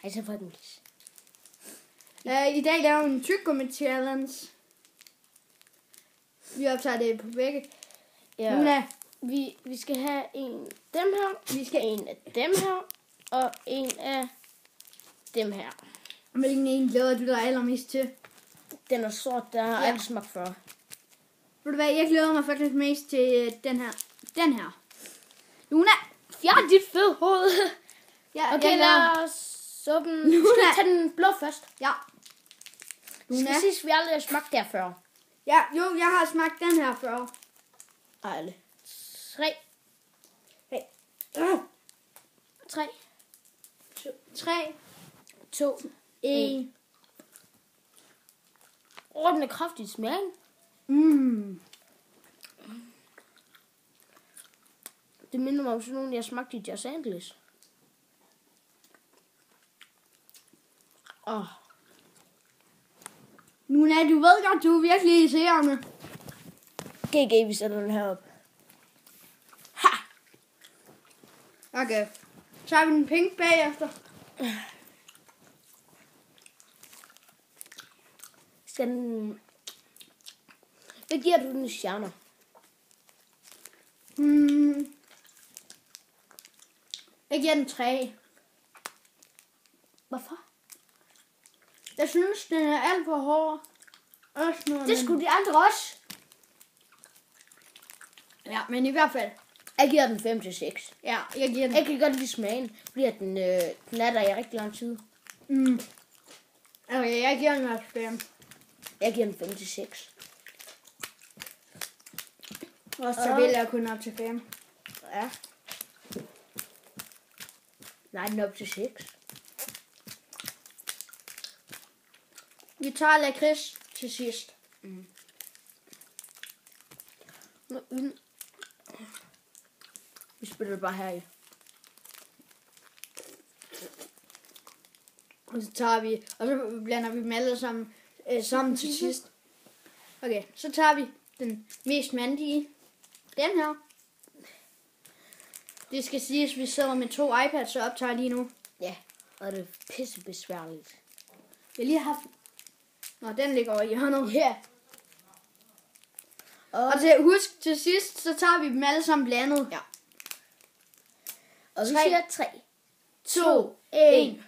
Hej så folkens. I dag laver vi en tyggegummi-challenge. Vi optager det på begge. Ja. Luna, Vi skal have en af dem her, vi skal have en af dem her, og en af dem her. hvilken en glæder du dig allermest til? Den er sort, der har alt smagt før. Ved du hvad, jeg glæder mig faktisk mest til den her. Den her. Luna! Fjern dit fede hoved. Ja, Okay, lad os suppen. Nu skal jeg tage den blå først. Ja. Luna. Skal sidst, vi aldrig har smagt der før. Ja, jo, jeg har smagt den her før. Ejle. 3. Hey. 3. 3, 2. 1. Den er kraftigt smag. Det minder mig om sådan nogle, jeg smagte i Los Angeles. Luna, du ved godt, du er virkelig irriterende. GG, vi sætter den her op. Ha! Okay. Så har vi den pink bagefter. Skal den... Hvad giver du den stjerner? Jeg giver den 3. Hvorfor? Jeg synes, den er alt for hård. Også noget, Det skulle de andre også. Ja, men i hvert fald. Jeg giver den 5 til 6. Ja, jeg giver den. Jeg kan godt lide smagen, fordi at den er der i rigtig lang tid. Okay, jeg giver den også 5. Jeg giver den 5 til 6. Og så vil jeg kun op til 5. Ja. Nej, den er op til 6. Vi tager lakrids til sidst. Vi spiller det bare her i. Og så tager vi, og så blander vi dem alle sammen til sidst. Okay, så tager vi den mest mandige. Den her. Det skal siges, at vi sidder med 2 iPads og optager lige nu. Ja, og det er pisse besværligt. Jeg lige har haft... Nå, den ligger over i hjørnet. Ja. Og husk til sidst, så tager vi dem alle sammen blandet. Ja. Og vi 3, siger 3, 2, 1.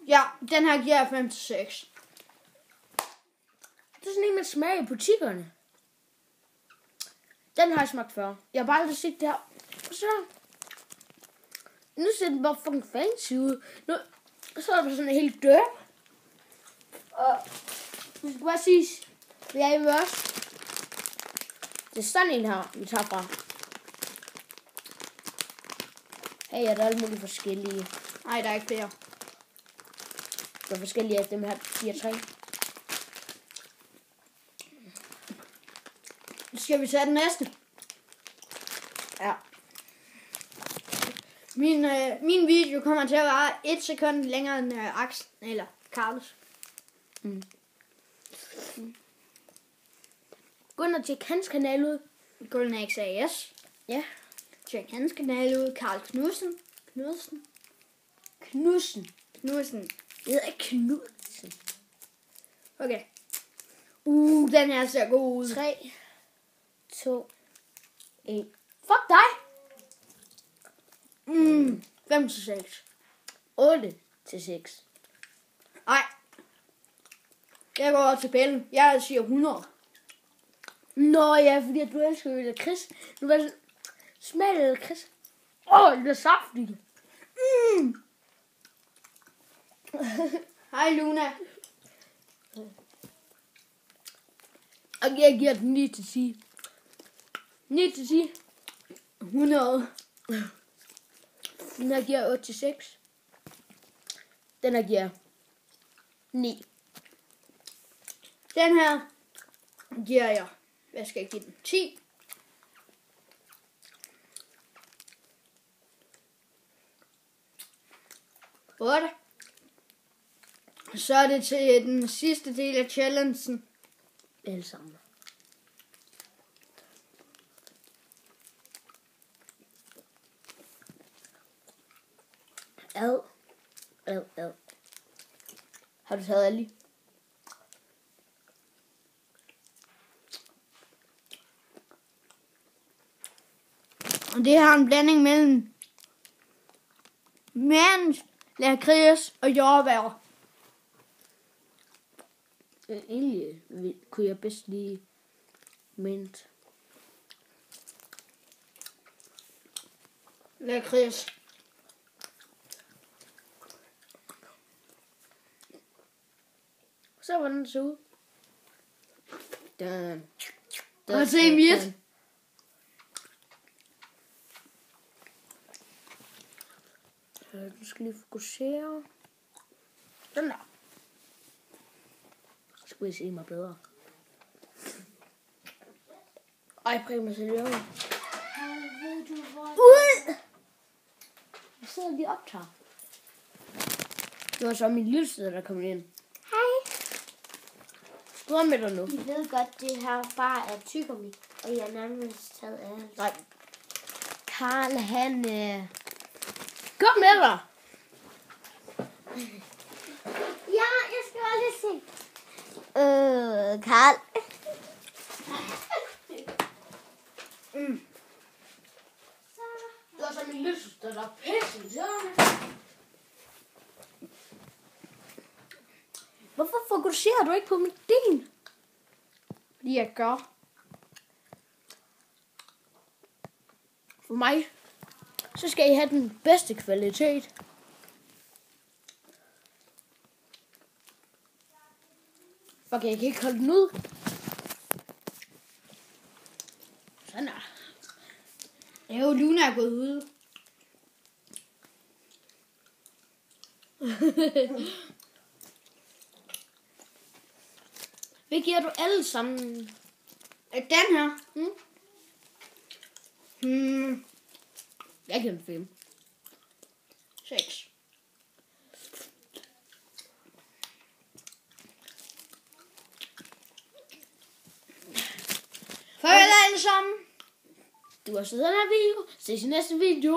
Ja, den her giver jeg 5 til 6. Det er sådan en, man smager i butikkerne. Den har jeg smagt før. Jeg har bare aldrig set det her. Så. Nu ser den bare fucking fancy ud. Nu så er der sådan en helt dør. Og vi skal bare sige, vi er i mørk. Det er sådan en her, vi tager fra. Hey, er der alle mulige forskellige. Nej, der er ikke flere. Der er forskellige af dem her, 4-3. Skal vi tage den næste? Ja. Min video kommer til at være 1 sekund længere end Axel eller Carlos. Gå ind og tjek hans kanal ud. Golden XAS. Ja. Tjek hans kanal ud. Karl Knudsen. Knudsen. Det hedder ikke Knudsen. Okay. Den her ser god ud. 3, 2, 1. Fuck dig! 5 til 6. 8 til 6. Nej. Jeg går over til bælgen. Jeg siger 100. Nå ja, fordi at du elsker jo lakrids. Nu var det smag af lakrids. Det er saftigt. Hej Luna. Og jeg giver den 9 til 10. 9 til 10. 100. Den her giver 8 til 6. Den her giver 9. Den her giver jeg. Hvad skal jeg give den? 10. Så er det til den sidste del af challengen. Alle sammen. Ad. Ad. Har du taget alle? Og det har en blanding mellem mint, lakrids og jordbær. Egentlig kunne jeg bedst lide mint. Lakrids. Så hvordan det ser ud. Og se mit. Du skal lige fokusere. Sådan der. Så skal vi se mig bedre. Ej, prøv mig selv. Ud! Jeg sidder lige og optager. Det var så min lillesøster, der kom ind. Hej. Du med dig nu. I ved godt, det her bare er tyggegummi, og jeg har nærmest taget alt. Nej. Karl, han... Kom med dig! Ja, jeg skal også lige se. Karl. Det var så min lillesøster, der pisse. Hvorfor fokuserer du ikke på mit din? Fordi jeg gør. For mig, så skal I have den bedste kvalitet. Okay, jeg kan ikke holde den ud. Sådan der. Jo, Luna er gået ud. Hvad giver du alle sammen? Den her. Jeg giver den 5. 6. Farvel alle sammen. Du har set den her video. Ses i næste video.